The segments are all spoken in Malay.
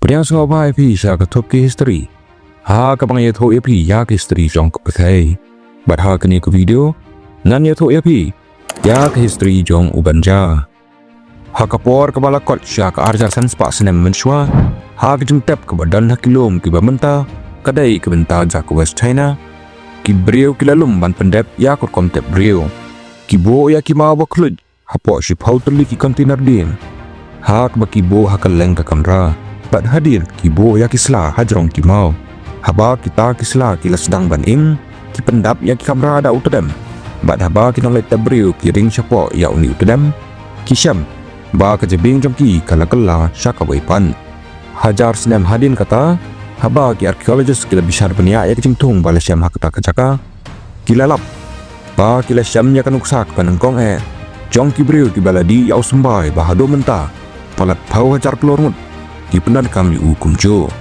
Pdiang sngewbha pi sa katop ki history. Ha kapang ye tho pi ya ki history jong ko pakai. But ha kani ko video nan ye tho pi ya ki history jong ubanja. Ha kapor ka bala kot sya ka arjar san spa senem menshwa. Ha ki jung tap ka badan ha kilom ki bamenta kadai ka benta ja ko West China. Ki brio ki lalum ban pendep ya ko kom tap brio. Ki bo ya ki ma ba khluj ha po shi pautli ki container din. Ha ka ba ki bo ha ka leng ka kamera. Bat hadir kibo ya kisla hajrong kimau. Haba kita kisla kila sedang banim. Ki pendap ya ki kamera ada utadam. Bat haba kita let tabriu ki ring syapo ya uni utadam. Kisham ba kejebing jongki kala kala syaka waipan. Hajar senam hadin kata haba ki arkeologis kila bishar benia ya Jingthung bala syam hakata kajaka. Kila lap ba kila syam ya kanuksak panengkong Jong ki briu ki baladi ya usumbai bahado menta. Palat pau hajar kelormut. Ki penar kami kumjo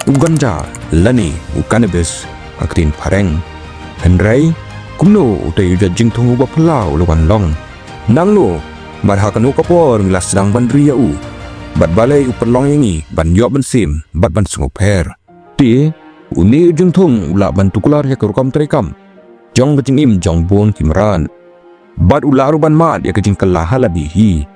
uganja lani cannabis akrin pareng henrai kumno utai uja Jingthung uba pelau lawan long nang lo bar hakanu kapor ngilas sedang bandri ya bat balai uperlong yangi ban yob ban sim bat ban sngewbha ti uni Jingthung ula ban tukular ya kerukam terekam jong kecing im jong bon kimran bat ularu ban mat ya kecing kelah halabihi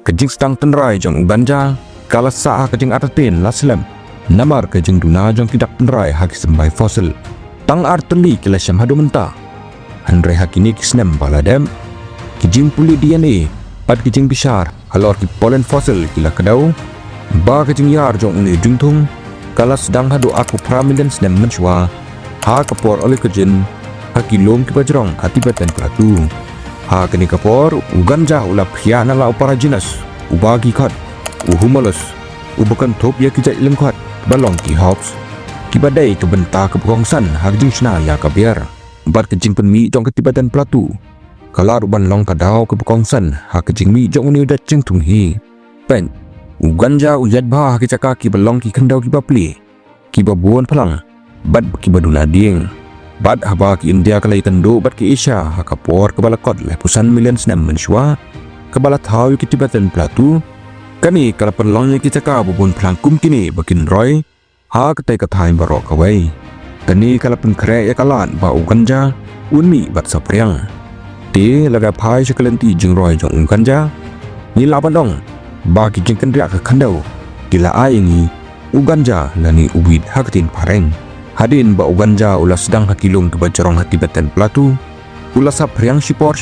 kecing sedang tenrai jong ubanja kala saa kejeng atatin laslam namar kejeng duna jong kidak penrai haki sembai fosil tang arteli kila syam hadu menta handrai hakini kisnem baladem kejeng puli DNA pat kejeng bishar halor ki polen fosil kila kedau ba kejeng yar jong uni Jingthung kala sedang hadu aku pramilin snem menshwa ha kapor oleh kejeng haki lom ki bajrong hati batan pelatu ha kini kapor uganja ula phiana la upara jinas ubagi khat uhumalus ubakan top ya kijai lengkuat balong ki hops ki badai ke benta ke pekongsan harjing sna ya kabiar bat kejing penmi jong ketibatan pelatu kalar uban long kadau ke pekongsan ha kejing mi jong uni udat Jingthung hi pen uganja ujat bah ki caka ki balong ki kendau ki bapli ki babuan pelang bat ki baduna ding bat haba ki India kalai tendo bat ki Asia ha kapor ke balakot le pusan million snam menshwa ke balat hau ki tibatan pelatu kani kala penlongnya kita ka bubun pelangkum kini bakin roy ha ketai katai barok kawai kani kala penkre ya kalan ba uganja unmi bat sapriang ti laga pai sekalenti jing roy jong uganja ni laban dong ba ki jing kendria ke kandau kila aingi uganja lani ubid hakatin pareng hadin ba uganja ula sedang hakilung ke bajarong hati batan pelatu ula sapriang sipor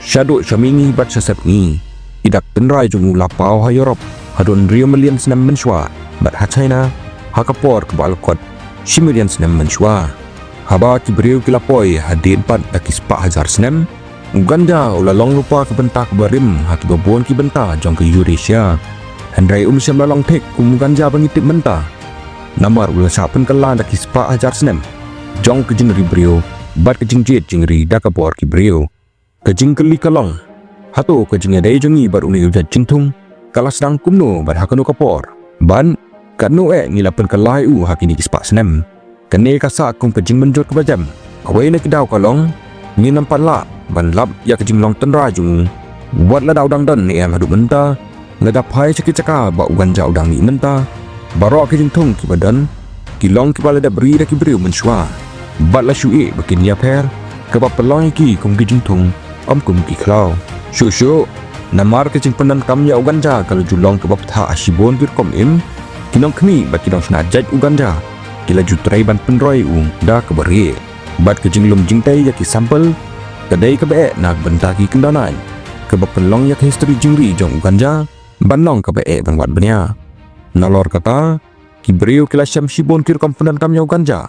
syaduk syamingi bat sasapni idak tenrai jung lapau ha Europe hadon rio million senam menshwa bat ha China ha kapor ke balkot shi million senam menshwa haba ki brio ki lapoi hadin pat daki spa hajar senam uganda ula long lupa ke bentak barim ha ki babon ki benta jong ke Eurasia handrai syam lalong tek kum ganja bangitip menta namar ula sapen kala daki spa hajar senam jong ke jing brio bat ke jing jet jing ri dakapor ki brio ke jing keli kalong hato kejengnya dai jongi bar uni uja Jingthung kala sedang kumno bar hakanu kapor ban kanu ngilapen kalai hakini kispa senem kene kasa kum kejing menjot kebajam awai na kidau kalong ngi nampan la ban lap ya kejing long tenra jung buat la dau dang dan ni hadu menta ngada pai caka ba ganja udang ni menta baro ke Jingthung ki badan kilong ki bala da beri da ki beriu menshwa bat la shui bakin ya per ke ba pelong ki kum ki Jingthung kum ki klau Shushu namar kecing penan kamnya uganja kalau julong ke bapta asibon bir kom im kinong kni bat kinong snajaj uganja kila jutrai ban penroi da ke beri bat kecing lum jingtai ya ki sampel kedai ke be nak benta ki kendanan ke bapelong ya history jingri jong uganja banong ke be ban wat benya nalor kata ki beriu kila syam sibon kir kom penan kamnya uganja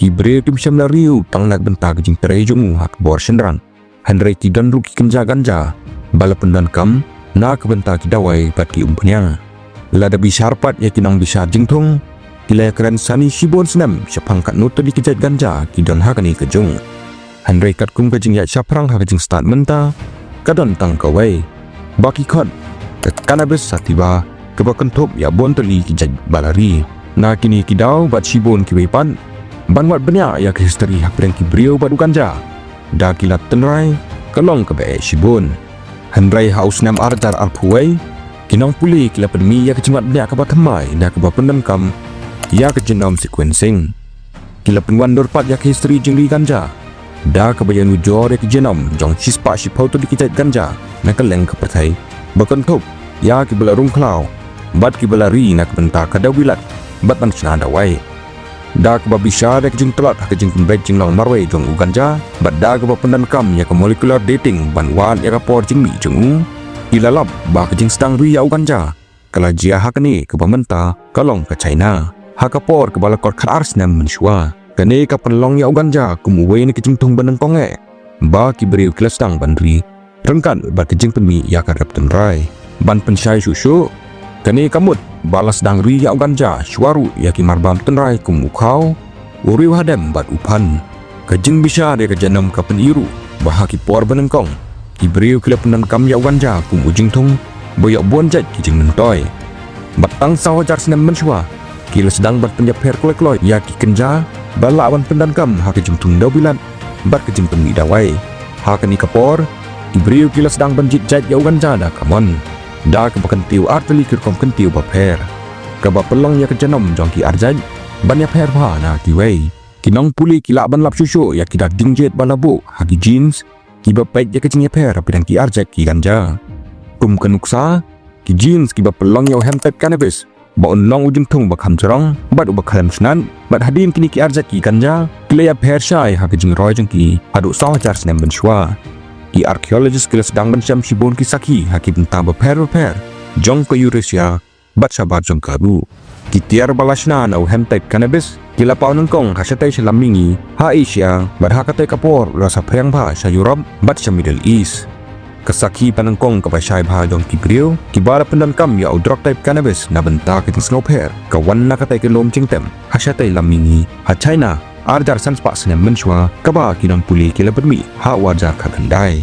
ki beriu kim syam la riu tang nak benta ke jing terai jong hak bor sendrang handrai ki dan ruki kenja ganja bala pendan kam na kebenta ki dawai bat ki umpanya lada bishar pat ya kinang bishar Jingthung kila keren sani sibon senam syapang kat noto di kejat ganja ki don hakani kejung handrai kat kum kejing ya syaprang hakajing start menta kadon tang kawai baki khot ke cannabis satiba ke bakentop ya bonteli ki jat balari na kini ki daw bat sibon ki wepan ban wat benya ya ke history hak ki brio bat ganja da kilat tenrai kalong ke be sibon handrai haus nam arjar arpuai Kinong puli kila pandemi ya kejimat dia ke batamai dah ke bapendan kam ya ke genome sequencing. Kila penguan dorpat ya ke history jengli ganja. Dah ke bayan ujor ya ke genome jong sispa sipau tu dikijat ganja nak keleng ke pertai. Berkentuk ya ke belarung klau. Bat ke belari nak bentar kada wilat. Bat man senada wai. Dah ke babisha ya ke jeng telat ke jeng pembet jeng long marwai jong uganja. Bat dah ke bapendan kam ya ke molecular dating banwan ya ke por jeng mi jeng ilalap ba ke jeng sedang ria uganja. Kala jia hakani ke pementa kalong ke China. Hakapor ke balakor khaars nam menshua. Kane ka penlong ya uganja kumuwe ni ke Jingthung banengkonge. Ba ki beriu kelestang bandri. Rengkan ba ke jeng penmi ya ka repten rai. Ban pensyai susu. Kane kamut balas dang ri ya uganja swaru ya ki marbam tenrai kumukau. Uriu hadem bat upan. Ke jeng bisa de ke janam ka peniru. Bah ki por banengkong. Ki beriu kelepenan kam ya uganja kumu Jingthung. Boyak bonjat ki jeng nentoy. Batang sawajar senam menshua. Kila sedang berpenjapher kloi-kloi ya ki kenja. Bala awan pendan kam ha ke Jingthung dau bilat. Bat ke jeng penmi dawai. Ha ke ni kapor. Ki beriu kila sedang banjit jat ya uganja dah kamon. Dah ke bakentiu arteli kirkom kentiu bapher. Ke bapelong ya ke janam jong ki arjaj. Ban ya pher bha na ki wei. Kinong puli kila ban lap susu ya ki dah dingjet balabu ha ki jeans. Ki bapet ya ke jeng ya pher apidang ki arjaj ki ganja. Kum kenuksa. Ki jeans ki bapelong ya hemtet cannabis. Ba unlong Jingthung ba kham cerong bat uba khalam snan bat hadim kini ki arjat ki ganja kile ya pher shai ha ke jing roy jeng ki hadu saw jar snem benshwa ki archaeologist kile sedang bensyam shibon ki saki ha ki benta ba pher jong ke Eurasia bat sabar jong kabu ki tiar balashna na hemtet cannabis kila pa nengkong ha satai selamingi ha Asia bat ha katai kapor rasa phang ba sa Europe bat sa Middle East kesaki panengkong ke pasyai bah jong ki beriu ki bara pendan kam ya drug type cannabis na benta ke sngewbha kawan na katai ke lom cingtem hasyatai lamingi ha China arjar sans pak senem menshwa kaba kinang puli kila bermi ha wajar kagandai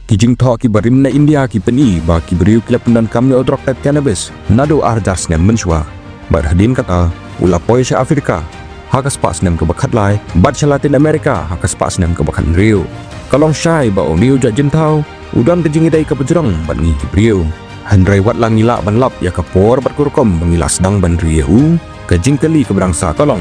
ki Jingthung ki barim na India ki peni ba ki beriu kila pendan kam ya drug type cannabis nado arjar senem menshwa bar hadin kata ula poi sa Afrika ha ka spak senem ke bakat lai bat sa Latin America ha ka spak senem ke bakat riu kalong syai ba oniu ja jentau udan ke jingidai ke pejrong ban ngi ki beriu handrai wat lang ngila ban lap ya ke por bat kurkom bangila sedang ban riu ke jingkeli ke berangsa tolong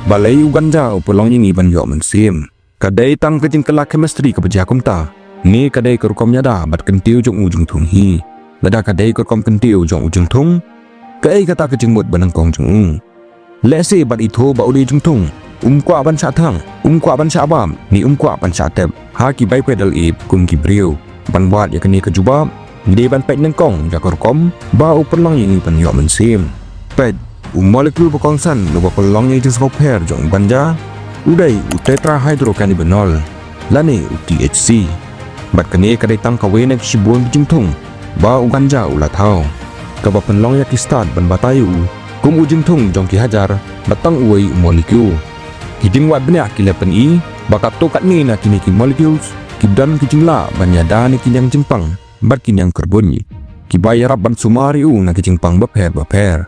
balai uganja upolong ngi ban yo mensim kadai tang ke jingkela chemistry ke pejakum ta ni kadai kurkom nyada bat kentiu jong Jingthung hi lada kadai kurkom kentiu jong Jingthung kai kata ke jingmut banengkong jong lese bat itu ba uli Jingthung kwa ban sa thang kwa ban sa bam ni kwa ban sa tep ha ki bai pedal ip kum ki beriu ban buat ya kini kejubab di ban pet nengkong ja korkom ba uperlang ini pan yo mensim pet molekul berkongsan lo pelong yang jenis sngewbha jong banja udai tetrahydrocannabinol lani THC bat kini kadai tang kawe nek shibun Jingthung ba uganja ula thau ka ba penlong ya ki start ban batayu kum Jingthung jong ki hajar batang uai molekul hiding wat benya kila pen i bakat to kat ni na kini ki molecules kidan ki jingla banyada ni kinyang jingpang bat kinyang karbon ki bayarap ban sumari na ki jingpang bapher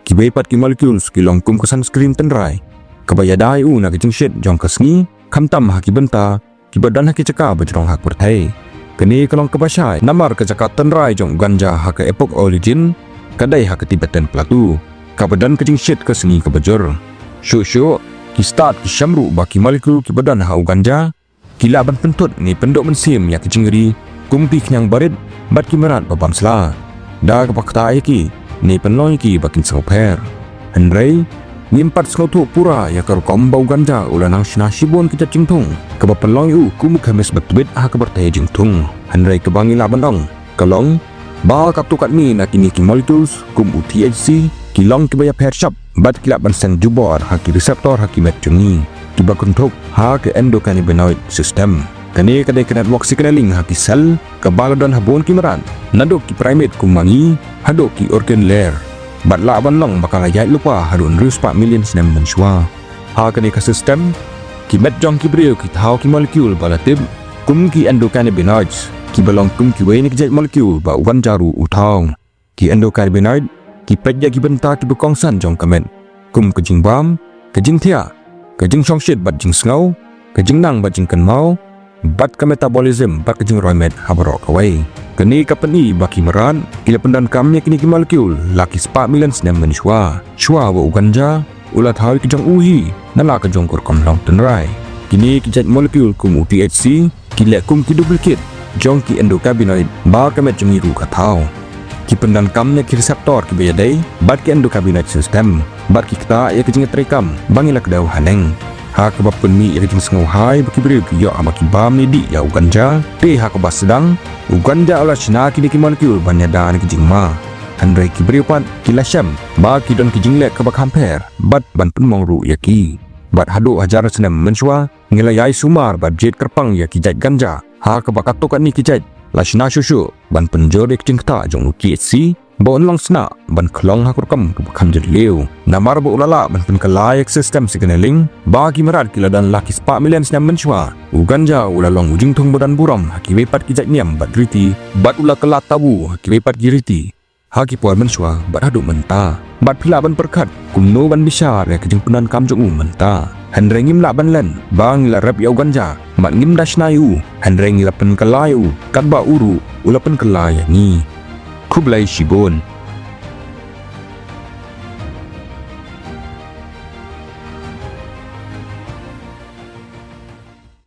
ki baypat ki molecules ki longkum ke sunscreen tenrai kabayadai na ki jingshit jong kasngi khamtam ha ki benta ki badan ha ki caka bajrong hak perthai kini kalong kabashai namar ke caka tenrai jong ganja ha ke epoch origin kadai ha ke Tibetan platu kabadan ke jingshit ke sengi ke bajur syuk ki start ki syamru baki molekul ki badan ha uganja kila ban pentut ni pendok mensim ya ki jingri kumpi kenyang barit bat ki merat babam sela da ke pakta ki ni penlong ki bakin sngewbha henrei ni empat sngewtu pura ya kar kombau ganja ulanang sna shibon ki Jingthung ke penlong u kum khamis batbit ha ke bertai Jingthung henrei ke bangi la bandong kalong ba kap tukat ni na kini ki molecules kum THC kilong ki baya pher shap bat kila ban sngewbha ha ki reseptor ha ki met jungi ki bakuntuk ha ke endocannabinoid system kani kadai ke network signaling ha ki sel ke baladon habon ki meran nadok ki primate kumangi hadok ki organ layer bat la ban long bakal ayat lupa hadun rus 4 million snem menshwa ha kani ka system ki met jong ki beriu ki thau ki molecule balatib kum ki endocannabinoids ki balong kum ki wenik jet molecule ba wan jaru uthau ki endocannabinoid ki pejja ki benta ki bekongsan jong kamen kum ke jingbam ke jingthia ke jing songshit bat jing sngau ke jing nang bat jing kan mau bat ke metabolism bat ke jing roimet habarok away Kani kapani baki meran, kila pendan kamnya kini molekul laki sepak milan senam menshua. Shua wa uganja, ulat hawi ke Jong uhi, nala ke Jong korkom long tenrai. Kini kijat molekul kum THC, kila kum ki duplicate, Jong ki endocannabinoid, ba kamet jengiru katau. Ki pendan kamnya ki reseptor ki bayadai, bat ki endocannabinoid system, bat ki kta ya ke jengat rekam, bangila kedau haneng. Ha kebab penmi ya ke jeng sngewbha baki beri ki ya amaki bam ni di ya uganja, te ha kebas sedang, uganja olah cina ki ki molekul banyadan ki jingma. Handrai ki beri pat ki lasham, ba ki don ki jinglek kebak hamper, bat ban penmong ru ya ki. Bat hadu hajar senam menshua, ngilayai sumar bat jet kerpang ya ki jat ganja. Ha kebak atokan ni ki jat, lashna shushu, ban penjorek jingta Jong THC, baon lang sena, ban kelong ha kurkam kebak hamjad leu. Namar ba ulala ban penkalayak sistem signaling, ba ki merat kila dan laki sepak milian senam menshua. Uganja ulalong Jingthung badan buram, haki wepat ki jat niam bat riti, bat ula kelat tabu, haki wepat ki riti. Haki puan menshua, bat hadu menta, bat pila ban perkat, kumno ban bishar ya kejeng penan kam Jong menta. Handrai ngim la ban len, bang la rap ya uganja, mat ngim dashnayu, handrai ngila penkalayu, kat ba uru, ula penkalaya ni. Kublai shibon.